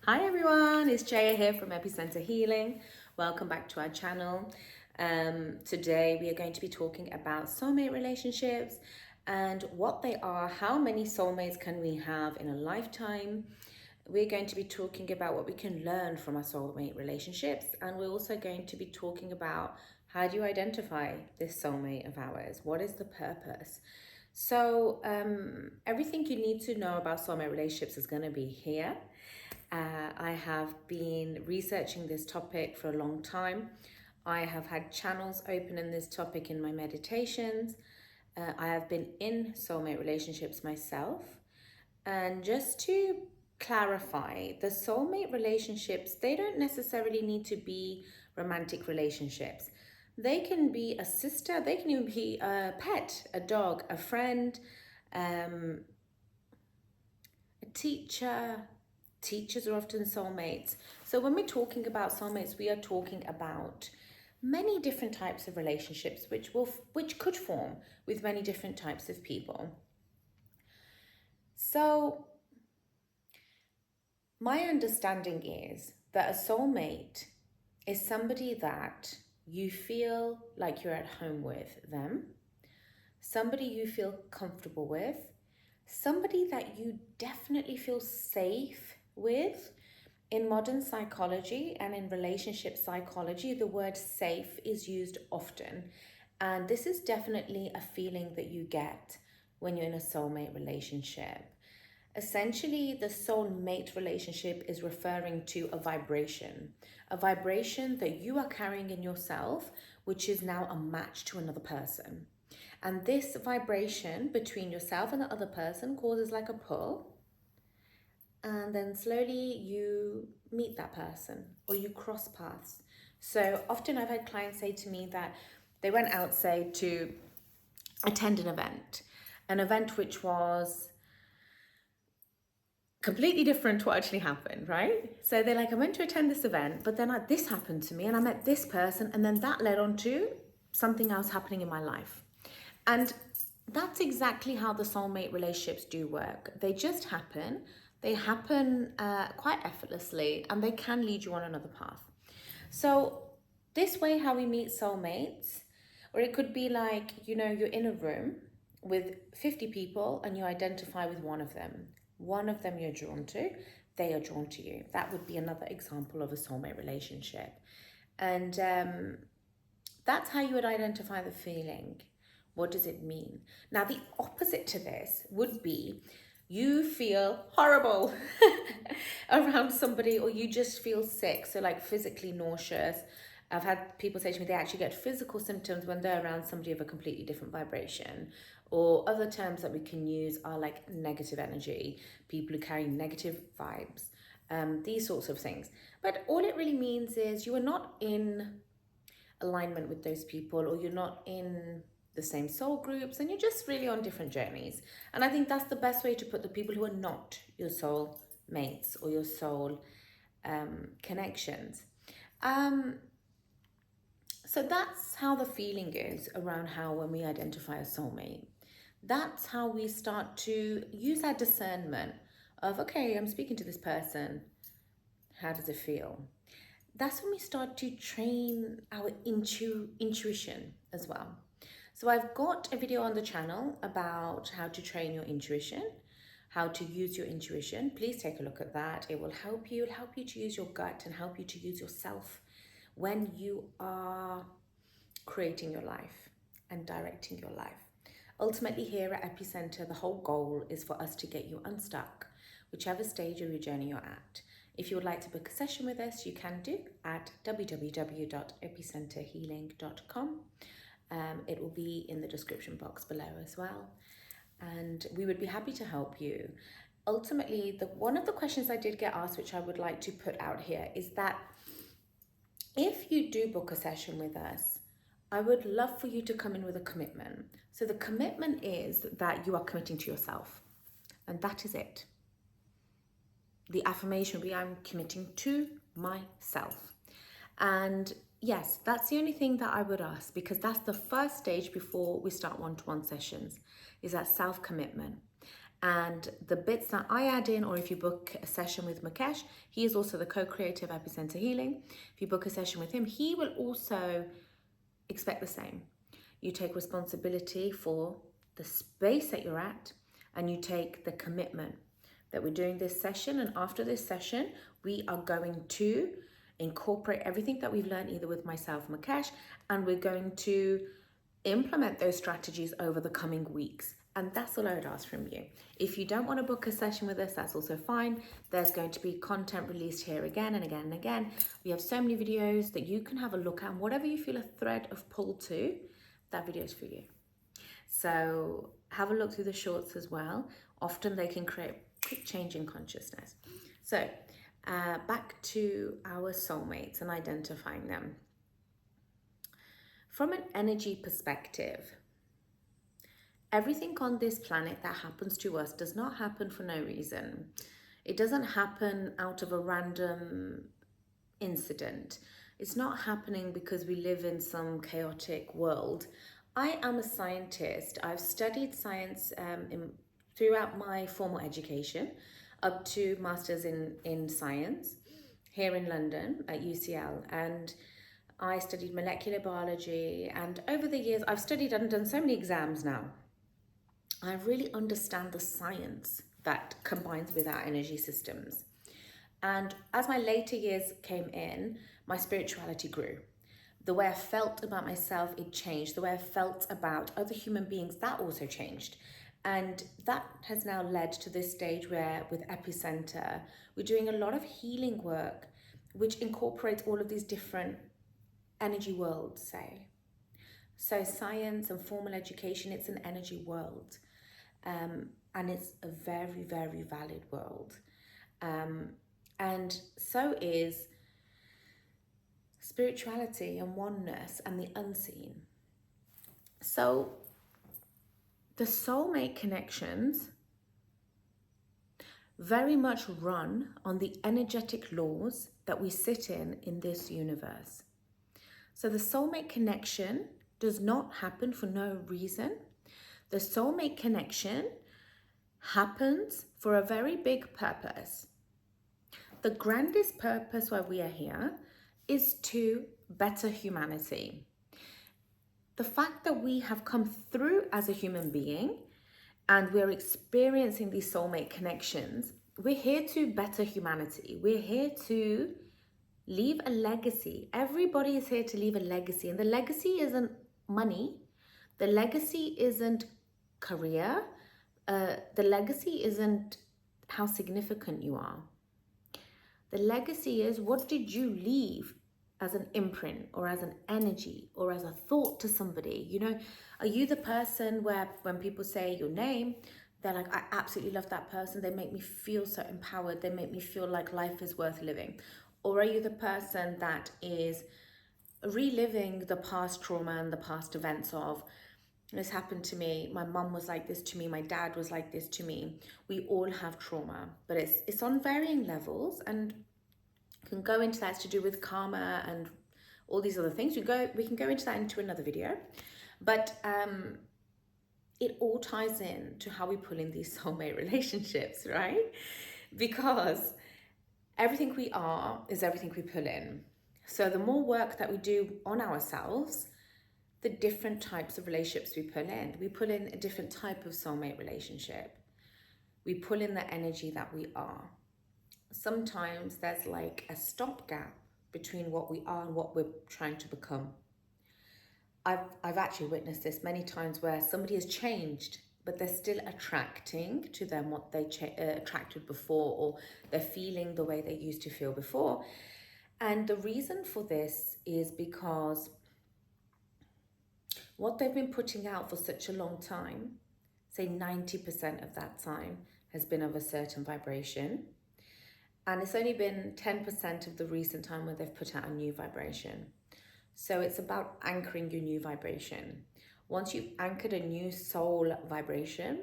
Hi everyone, it's Jaya here from Epicenter Healing. Welcome back to our channel. Today we are going to be talking about soulmate relationships and what they are, how many soulmates can we have in a lifetime. We're going to be talking about what we can learn from our soulmate relationships, and we're also going to be talking about how do you identify this soulmate of ours? What is the purpose? So everything you need to know about soulmate relationships is going to be here. I have been researching this topic for a long time. I have had channels open in this topic in my meditations. I have been in soulmate relationships myself. And just to clarify, the soulmate relationships, they don't necessarily need to be romantic relationships. They can be a sister, they can even be a pet, a dog, a friend, a teacher. Teachers are often soulmates. So when we're talking about soulmates, we are talking about many different types of relationships which could form with many different types of people. So my understanding is that a soulmate is somebody that you feel like you're at home with them, somebody you feel comfortable with, somebody that you definitely feel safe with. In modern psychology and in relationship psychology, the word safe is used often. And this is definitely a feeling that you get when you're in a soulmate relationship. Essentially, the soulmate relationship is referring to a vibration that you are carrying in yourself, which is now a match to another person. And this vibration between yourself and the other person causes like a pull, and then slowly you meet that person or you cross paths. So often I've had clients say to me that they went out, say, to attend an event which was completely different to what actually happened, right? So they're like, I went to attend this event, but then this happened to me and I met this person, and then that led on to something else happening in my life. And that's exactly how the soulmate relationships do work. They just happen. They happen quite effortlessly, and they can lead you on another path. So this way, how we meet soulmates, or it could be like, you're in a room with 50 people and you identify with one of them. One of them you're drawn to, they are drawn to you. That would be another example of a soulmate relationship. And that's how you would identify the feeling. What does it mean? Now, the opposite to this would be you feel horrible around somebody, or you just feel sick, so like physically nauseous. I've had people say to me they actually get physical symptoms when they're around somebody of a completely different vibration. Or other terms that we can use are like negative energy, people who carry negative vibes, these sorts of things. But all it really means is you are not in alignment with those people, or you're not in the same soul groups, and you're just really on different journeys. And I think that's the best way to put the people who are not your soul mates or your soul connections. So that's how the feeling is around how when we identify a soulmate. That's how we start to use our discernment of, okay, I'm speaking to this person. How does it feel? That's when we start to train our intuition as well. So I've got a video on the channel about how to train your intuition, how to use your intuition. Please take a look at that. It will help you. It'll help you to use your gut and help you to use yourself when you are creating your life and directing your life. Ultimately, here at Epicenter, the whole goal is for us to get you unstuck, whichever stage of your journey you're at. If you would like to book a session with us, you can do at www.epicenterhealing.com. It will be in the description box below as well. And we would be happy to help you. Ultimately, one of the questions I did get asked, which I would like to put out here, is that if you do book a session with us, I would love for you to come in with a commitment. So the commitment is that you are committing to yourself, and that is it. The affirmation will be, I'm committing to myself. And yes, that's the only thing that I would ask, because that's the first stage before we start one-to-one sessions, is that self-commitment. And the bits that I add in, or if you book a session with Mukesh, he is also the co-creator of Epicenter Healing. If you book a session with him, he will also expect the same. You take responsibility for the space that you're at, and you take the commitment that we're doing this session. And after this session, we are going to incorporate everything that we've learned either with myself, Mukesh, and we're going to implement those strategies over the coming weeks. And that's all I would ask from you. If you don't want to book a session with us, that's also fine. There's going to be content released here again and again and again. We have so many videos that you can have a look at, and whatever you feel a thread of pull to, that video is for you. So have a look through the shorts as well. Often they can create quick change in consciousness. So back to our soulmates and identifying them. From an energy perspective, everything on this planet that happens to us does not happen for no reason. It doesn't happen out of a random incident. It's not happening because we live in some chaotic world. I am a scientist. I've studied science throughout my formal education, up to masters in science here in London at UCL, and I studied molecular biology, and over the years I've studied and done so many exams now. I really understand the science that combines with our energy systems. And as my later years came in, my spirituality grew. The way I felt about myself, it changed. The way I felt about other human beings, that also changed. And that has now led to this stage where with Epicenter, we're doing a lot of healing work, which incorporates all of these different energy worlds, say. So science and formal education, it's an energy world. And it's a very, very valid world. And so is spirituality and oneness and the unseen. So the soulmate connections very much run on the energetic laws that we sit in this universe. So the soulmate connection does not happen for no reason. The soulmate connection happens for a very big purpose. The grandest purpose why we are here is to better humanity. The fact that we have come through as a human being and we're experiencing these soulmate connections, we're here to better humanity. We're here to leave a legacy. Everybody is here to leave a legacy, and the legacy isn't money. The legacy isn't career. The legacy isn't how significant you are. The legacy is, what did you leave as an imprint or as an energy or as a thought to somebody? You know, are you the person where when people say your name, they're like, I absolutely love that person. They make me feel so empowered. They make me feel like life is worth living. Or are you the person that is reliving the past trauma and the past events of, this happened to me, my mum was like this to me, my dad was like this to me. We all have trauma, but it's on varying levels, and can go into that. It's to do with karma and all these other things. We can go into that into another video, but it all ties in to how we pull in these soulmate relationships, right? Because everything we are is everything we pull in. So the more work that we do on ourselves, the different types of relationships we pull in. We pull in a different type of soulmate relationship. We pull in the energy that we are. Sometimes there's like a stopgap between what we are and what we're trying to become. I've actually witnessed this many times where somebody has changed, but they're still attracting to them what they attracted before, or they're feeling the way they used to feel before. And the reason for this is because what they've been putting out for such a long time, say 90% of that time, has been of a certain vibration. And it's only been 10% of the recent time where they've put out a new vibration. So it's about anchoring your new vibration. Once you've anchored a new soul vibration,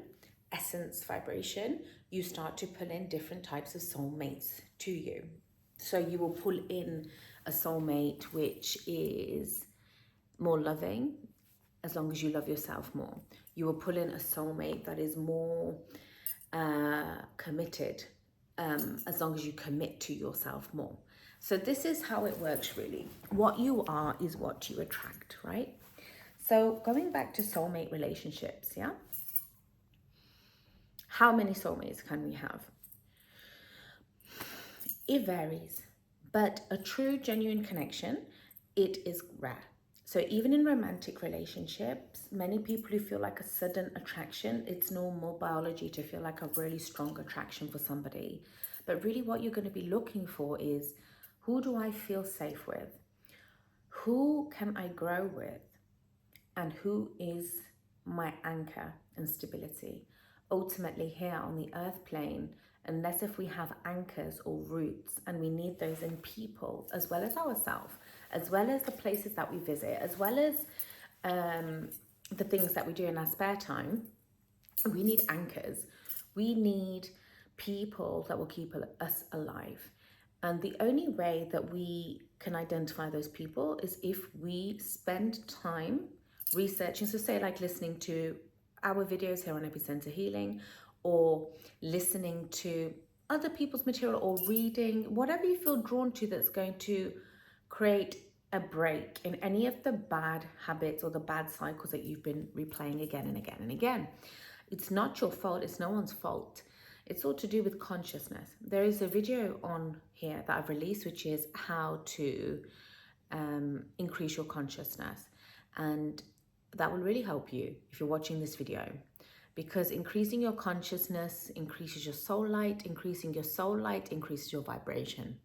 essence vibration, you start to pull in different types of soulmates to you. So you will pull in a soulmate which is more loving, as long as you love yourself more. You will pull in a soulmate that is more committed, as long as you commit to yourself more. So this is how it works really. What you are is what you attract, right? So going back to soulmate relationships, yeah? How many soulmates can we have? It varies, but a true, genuine connection, it is rare. So even in romantic relationships, many people who feel like a sudden attraction, it's normal biology to feel like a really strong attraction for somebody. But really what you're going to be looking for is, who do I feel safe with? Who can I grow with? And who is my anchor and stability? Ultimately here on the earth plane, unless if we have anchors or roots, and we need those in people as well as ourselves, as well as the places that we visit, as well as the things that we do in our spare time, we need anchors. We need people that will keep us alive. And the only way that we can identify those people is if we spend time researching. So say like listening to our videos here on Epicenter Healing, or listening to other people's material, or reading, whatever you feel drawn to that's going to create a break in any of the bad habits or the bad cycles that you've been replaying again and again and again. It's not your fault, it's no one's fault. It's all to do with consciousness. There is a video on here that I've released, which is how to increase your consciousness. And that will really help you if you're watching this video, because increasing your consciousness increases your soul light, increasing your soul light increases your vibration,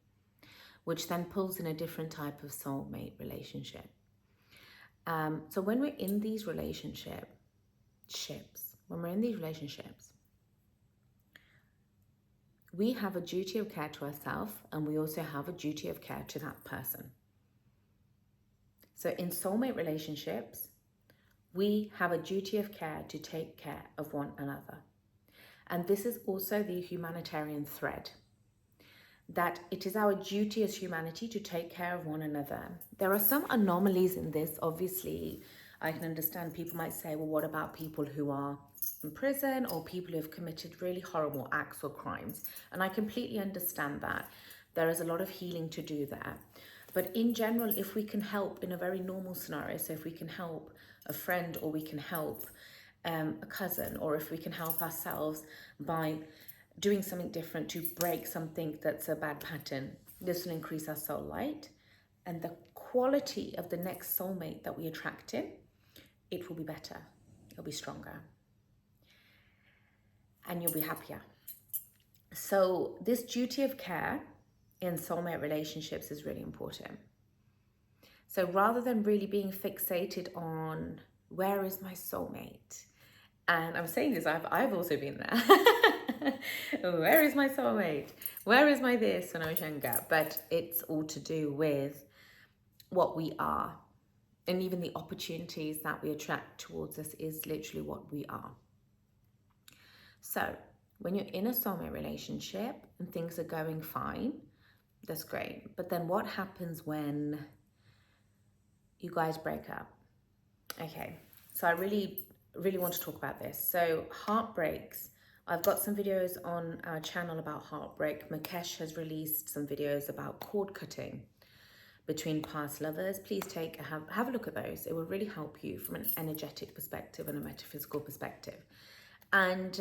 which then pulls in a different type of soulmate relationship. So when we're in these relationships, we have a duty of care to ourselves, and we also have a duty of care to that person. So in soulmate relationships, we have a duty of care to take care of one another. And this is also the humanitarian thread, that it is our duty as humanity to take care of one another. There are some anomalies in this. Obviously, I can understand people might say, well, what about people who are in prison, or people who have committed really horrible acts or crimes? And I completely understand that. There is a lot of healing to do there. But in general, if we can help in a very normal scenario, so if we can help a friend, or we can help a cousin, or if we can help ourselves by doing something different to break something that's a bad pattern, this will increase our soul light, and the quality of the next soulmate that we attract in, it will be better, it'll be stronger, and you'll be happier. So this duty of care in soulmate relationships is really important. So rather than really being fixated on where is my soulmate, and I'm saying this, I've also been there. Where is my soulmate? Where is my this when I was younger? But it's all to do with what we are. And even the opportunities that we attract towards us is literally what we are. So when you're in a soulmate relationship and things are going fine, that's great. But then what happens when you guys break up? Okay, so I really want to talk about this. So heartbreaks, I've got some videos on our channel about heartbreak. Mukesh has released some videos about cord cutting between past lovers. Please have a look at those. It will really help you from an energetic perspective and a metaphysical perspective. And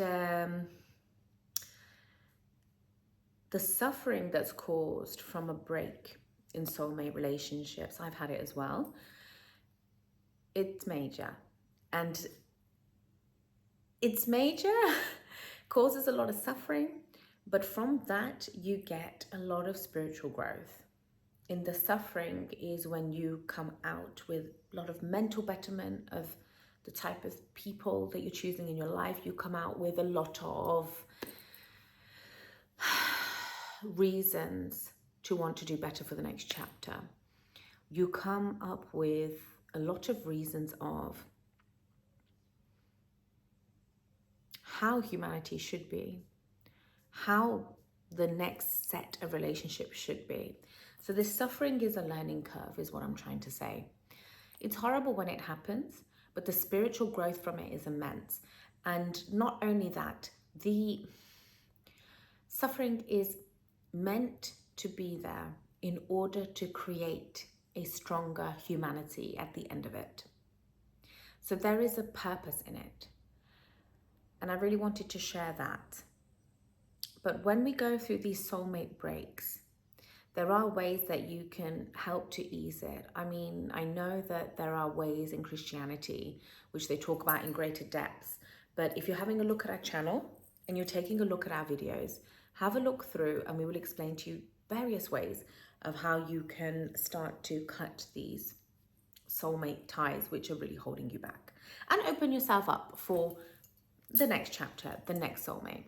the suffering that's caused from a break in soulmate relationships, I've had it as well. It's major. And it's major, causes a lot of suffering, but from that you get a lot of spiritual growth. In the suffering is when you come out with a lot of mental betterment of the type of people that you're choosing in your life. You come out with a lot of reasons to want to do better for the next chapter. You come up with a lot of reasons of how humanity should be, how the next set of relationships should be. So this suffering is a learning curve, is what I'm trying to say. It's horrible when it happens, but the spiritual growth from it is immense. And not only that, The suffering is meant to be there in order to create a stronger humanity at the end of it. So there is a purpose in it. And I really wanted to share that. But when we go through these soulmate breaks, there are ways that you can help to ease it. I mean, I know that there are ways in Christianity which they talk about in greater depths. But if you're having a look at our channel and you're taking a look at our videos, have a look through and we will explain to you various ways of how you can start to cut these soulmate ties which are really holding you back and open yourself up for the next chapter, the next soulmate.